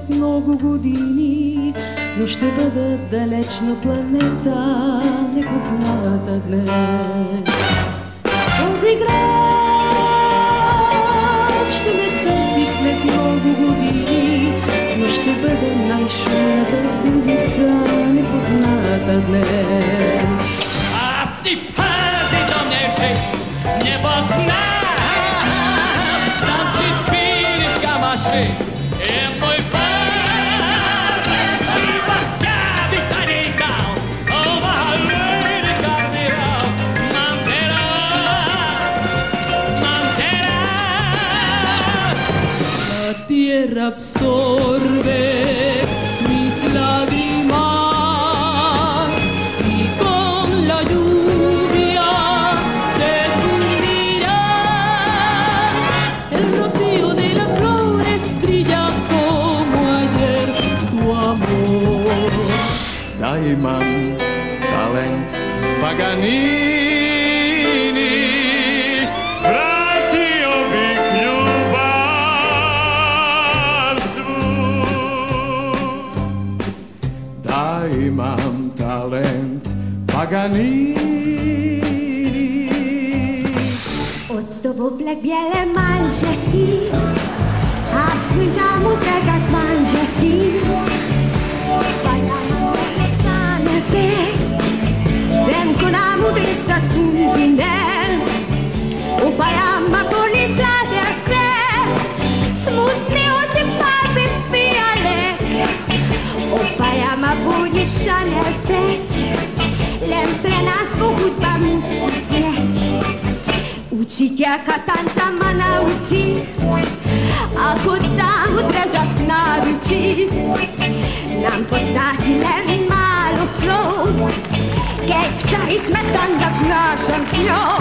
след много години, но ще бъда далечна планета, непозната днес. Този град ще ме търсиш след много години, но ще бъда най-шумната улица, непозната днес. Аз ни вази до mnie żyć, nie poznam. Tam ci piliszka masz wy, i mój pan ci łaskawych zanikał. O, mały karniwał, mam teraz. La tierra absorbe mis lágrimas y con la lluvia se fundirá. El rocío de las flores brilla como ayer tu amor. Daj mam talent Paganini, vratio bih ljubav svu. Daj mam talent Paganini. Odstowuplek biele manżety, a płynta mu jak manżety. Bajamy pe, vengono murita fundinel. Upajamy po listrach krew, smutne oczy farby fiolek. Upajamy budzi Chanel peć, lempre nas hudba musi znieść. Učiteľka tanca ma naučí, ako dámu držať v náručí. Nám postačí len málo slov, keď v rytme tanga vnášam s ňou.